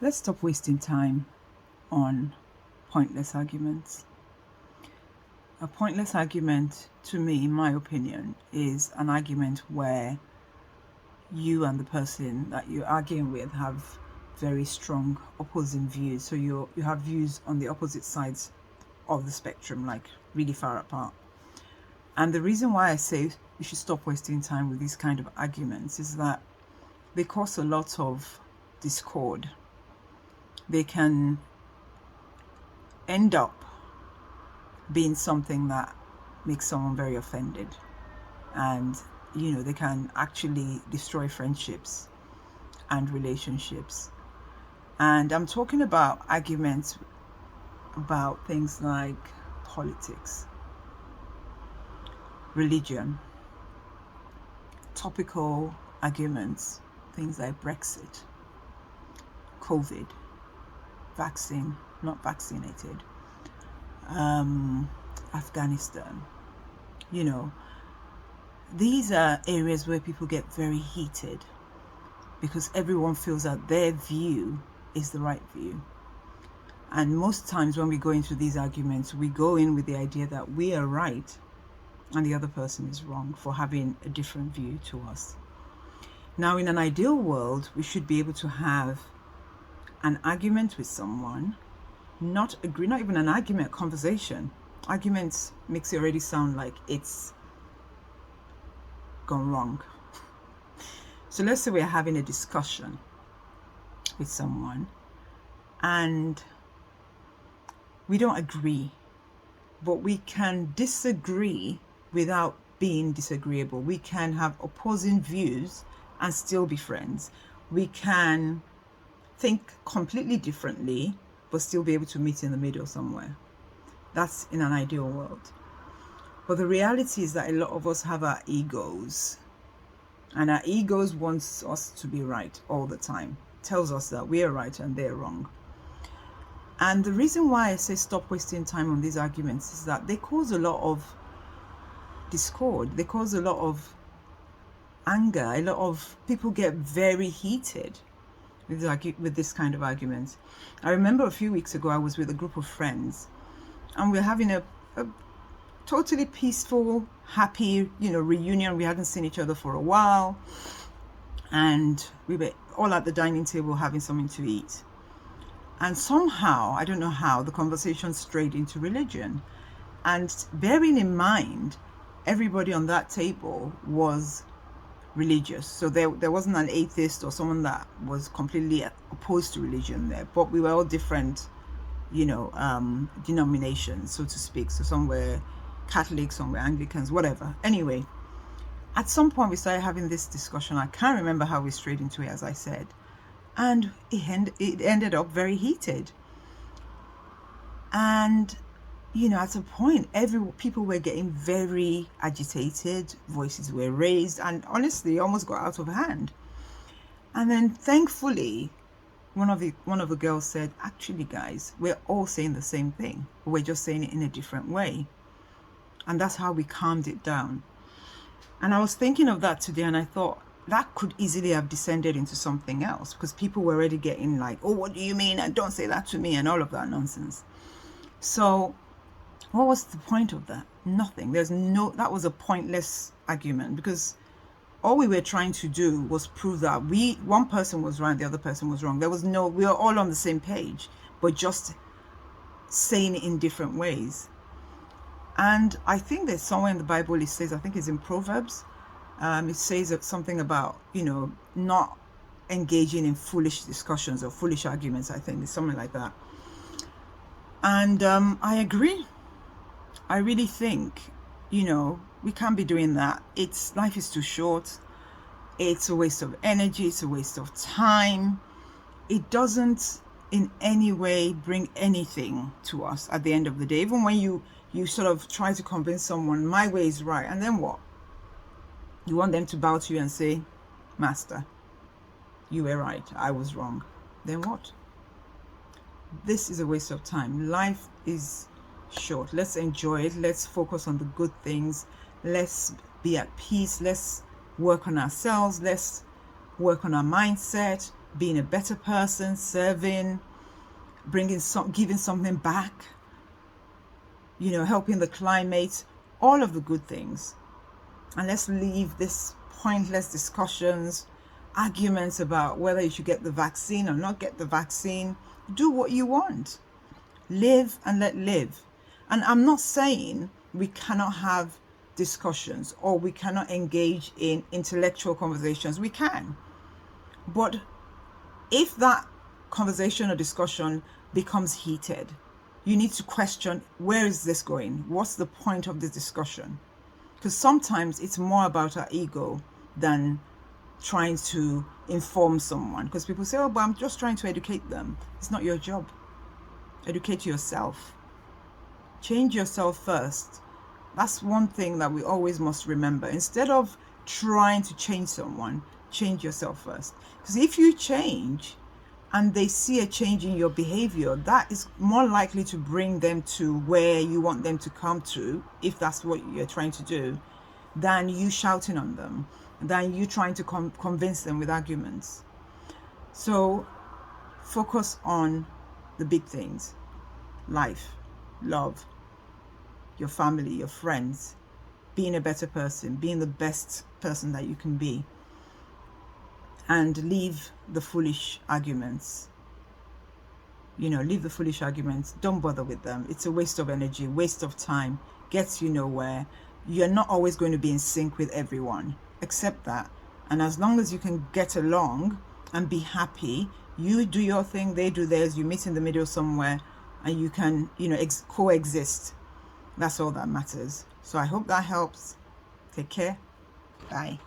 Let's stop wasting time on pointless arguments. A pointless argument, to me, in my opinion, is an argument where you and the person that you're arguing with have very strong opposing views. So you have views on the opposite sides of the spectrum, like really far apart. And the reason why I say you should stop wasting time with these kind of arguments is that they cause a lot of discord. They can end up being something that makes someone very offended, and they can actually destroy friendships and relationships. And I'm talking about arguments about things like politics, religion, topical arguments, things like Brexit, COVID, vaccine, not vaccinated, Afghanistan. These are areas where people get very heated because everyone feels that their view is the right view. And most times when we go into these arguments, we go in with the idea that we are right and the other person is wrong for having a different view to us. Now, in an ideal world, we should be able to have an argument with someone, not agree, not even an argument, conversation. Arguments makes it already sound like it's gone wrong. So let's say we're having a discussion with someone and we don't agree, but we can disagree without being disagreeable. We can have opposing views and still be friends. We can think completely differently, but still be able to meet in the middle somewhere. That's in an ideal world. But the reality is that a lot of us have our egos, and our egos wants us to be right all the time. Tells us that we are right and they're wrong. And the reason why I say stop wasting time on these arguments is that they cause a lot of discord. They cause a lot of anger. A lot of people get very heated with this kind of arguments. I remember a few weeks ago I was with a group of friends and we're having a totally peaceful, happy, reunion. We hadn't seen each other for a while, and we were all at the dining table having something to eat. And somehow, I don't know how, the conversation strayed into religion. And bearing in mind, everybody on that table was religious. So there wasn't an atheist or someone that was completely opposed to religion there, but we were all different, denominations, so to speak. So some were Catholics, some were Anglicans, whatever. Anyway, at some point we started having this discussion. I can't remember how we strayed into it, as I said, and it ended up very heated. And at a point, people were getting very agitated, voices were raised, and honestly, almost got out of hand. And then, thankfully, one of the girls said, "Actually, guys, we're all saying the same thing. We're just saying it in a different way." And that's how we calmed it down. And I was thinking of that today, and I thought that could easily have descended into something else, because people were already getting like, "Oh, what do you mean? And don't say that to me," and all of that nonsense. So what was the point of that? Nothing. That was a pointless argument, because all we were trying to do was prove that one person was right, the other person was wrong. We were all on the same page, but just saying it in different ways. And I think there's somewhere in the Bible it says, I think it's in Proverbs, it says something about, not engaging in foolish discussions or foolish arguments. I think it's something like that. And I agree. I really think, we can't be doing that. Life is too short. It's a waste of energy. It's a waste of time. It doesn't in any way bring anything to us at the end of the day. Even when you sort of try to convince someone my way is right, and then what? You want them to bow to you and say, "Master, you were right, I was wrong." Then what? This is a waste of time. Life is short. Let's enjoy it. Let's focus on the good things. Let's be at peace. Let's work on ourselves. Let's work on our mindset. being a better person, serving, giving something back, helping the climate, all of the good things. And let's leave this pointless discussions, arguments about whether you should get the vaccine or not get the vaccine. Do what you want. Live and let live. And I'm not saying we cannot have discussions or we cannot engage in intellectual conversations. We can. But if that conversation or discussion becomes heated, you need to question, where is this going? What's the point of this discussion? Because sometimes it's more about our ego than trying to inform someone. Because people say, oh, but I'm just trying to educate them. It's not your job. Educate yourself. Change yourself first. That's one thing that we always must remember. Instead of trying to change someone, change yourself first. Because if you change and they see a change in your behavior, that is more likely to bring them to where you want them to come to, if that's what you're trying to do, than you shouting on them, than you trying to convince them with arguments. So focus on the big things: life, love, your family, your friends, being a better person, being the best person that you can be. And leave the foolish arguments. Leave the foolish arguments. Don't bother with them. It's a waste of energy, waste of time, gets you nowhere. You're not always going to be in sync with everyone. Accept that. And as long as you can get along and be happy, you do your thing, they do theirs, you meet in the middle somewhere, and you can, coexist. That's all that matters. So I hope that helps. Take care. Bye.